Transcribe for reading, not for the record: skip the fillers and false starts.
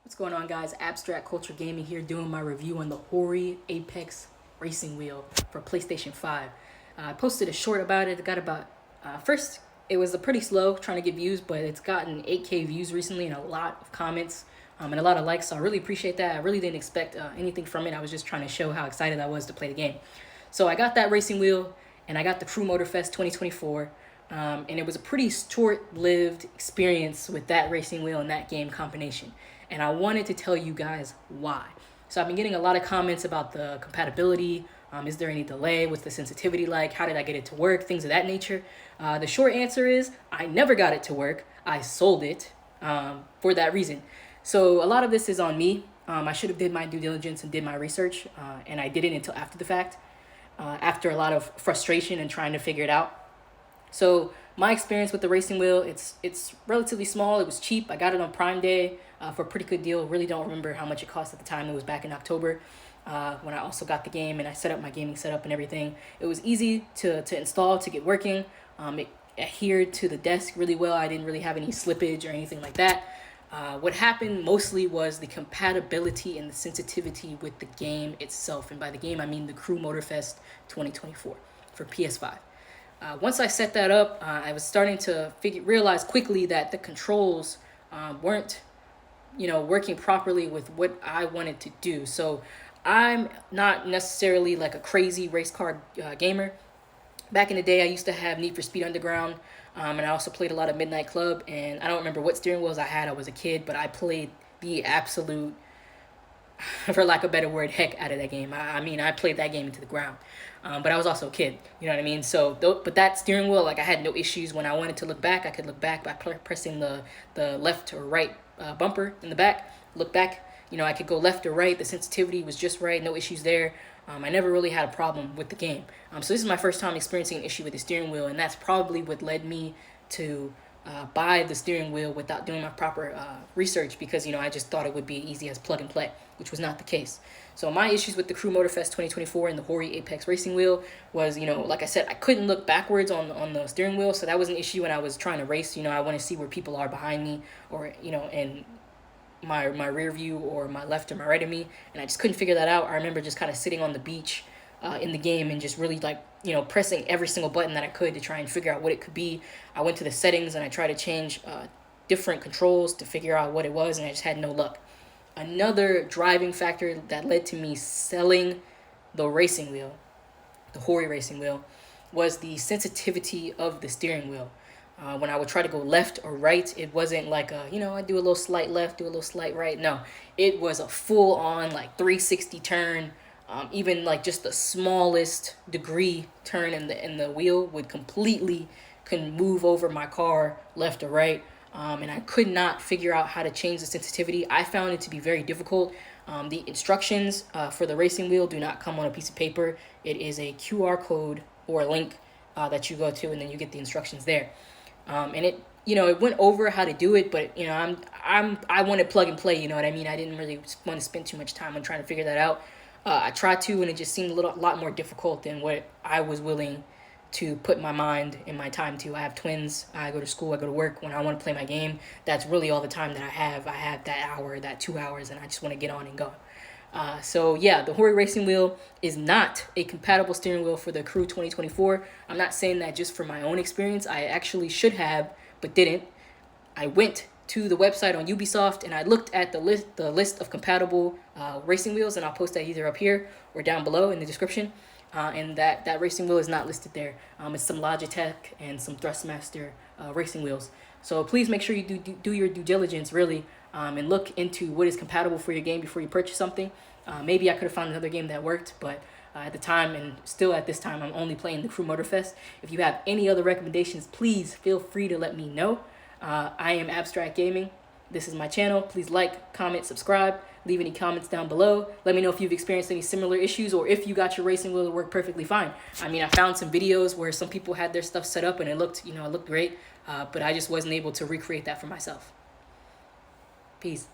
What's going on, guys? Abstract Culture Gaming here, doing my review on the Hori Apex Racing Wheel for PlayStation 5. I posted a short about it. It got about, first, it was a pretty slow trying to get views, but it's gotten 8K views recently and a lot of comments and a lot of likes, so I really appreciate that. I really didn't expect anything from it. I was just trying to show how excited I was to play the game. So I got that racing wheel, and I got the Crew Motorfest 2024. And it was a pretty short-lived experience with that racing wheel and that game combination. And I wanted to tell you guys why. So I've been getting a lot of comments about the compatibility. Is there any delay? What's the sensitivity like? How did I get it to work? Things of that nature. The short answer is I never got it to work. I sold it for that reason. So a lot of this is on me. I should have did my due diligence and did my research, and I didn't until after the fact, after a lot of frustration and trying to figure it out. So my experience with the racing wheel, it's relatively small. It was cheap. I got it on Prime Day for a pretty good deal. Really don't remember how much it cost at the time. It was back in October when I also got the game and I set up my gaming setup and everything. It was easy to install, to get working. It adhered to the desk really well. I didn't really have any slippage or anything like that. What happened mostly was the compatibility and the sensitivity with the game itself. And by the game, I mean the Crew Motorfest 2024 for PS5. Once I set that up, I was starting to realize quickly that the controls weren't, working properly with what I wanted to do. So I'm not necessarily like a crazy race car gamer. Back in the day, I used to have Need for Speed Underground, and I also played a lot of Midnight Club. And I don't remember what steering wheels I had. I was a kid, but I played the absolute, for lack of a better word, heck out of that game. I mean, I played that game into the ground. But I was also a kid, you know what I mean? So, but that steering wheel, like I had no issues. When I wanted to look back, I could look back by pressing the left or right bumper in the back. Look back, I could go left or right. The sensitivity was just right, no issues there. I never really had a problem with the game. So this is my first time experiencing an issue with the steering wheel, and that's probably what led me to buy the steering wheel without doing my proper research, because I just thought it would be easy as plug and play, which was not the case. So my issues with the Crew Motorfest 2024 and the Hori Apex Racing Wheel was, like I said, I couldn't look backwards on the steering wheel, so that was an issue when I was trying to race. I want to see where people are behind me, or in my rear view, or my left or my right of me, and I just couldn't figure that out. I remember just kind of sitting on the beach in the game and just really pressing every single button that I could to try and figure out what it could be. I went to the settings and I tried to change different controls to figure out what it was, and I just had no luck. Another driving factor that led to me selling the racing wheel, the Hori racing wheel, was the sensitivity of the steering wheel. When I would try to go left or right, it wasn't like I do a little slight left, do a little slight right. No, it was a full on 360 turn. Even just the smallest degree turn in the wheel would completely can move over my car left or right. And I could not figure out how to change the sensitivity. I found it to be very difficult. The instructions for the racing wheel do not come on a piece of paper. It is a QR code or a link that you go to, and then you get the instructions there. And it went over how to do it, but I wanted plug and play. You know what I mean? I didn't really want to spend too much time on trying to figure that out. I tried to, and it just seemed a lot more difficult than what I was willing to put my mind and my time to. I have twins. I go to school. I go to work. When I want to play my game, that's really all the time that I have. I have that hour, that 2 hours, and I just want to get on and go. So yeah, the Hori Racing Wheel is not a compatible steering wheel for the Crew 2024. I'm not saying that just for my own experience. I actually should have, but didn't. I went to the website on Ubisoft and I looked at the list of compatible racing wheels, and I'll post that either up here or down below in the description. And that racing wheel is not listed there. It's some Logitech and some Thrustmaster racing wheels. So please make sure you do your due diligence, really, and look into what is compatible for your game before you purchase something. Maybe I could have found another game that worked, but at the time, and still at this time, I'm only playing the Crew Motorfest. If you have any other recommendations, please feel free to let me know. I am Abstract Gaming. This is my channel. Please like, comment, subscribe. Leave any comments down below. Let me know if you've experienced any similar issues, or if you got your racing wheel to work perfectly fine. I mean, I found some videos where some people had their stuff set up and it looked great, but I just wasn't able to recreate that for myself. Peace.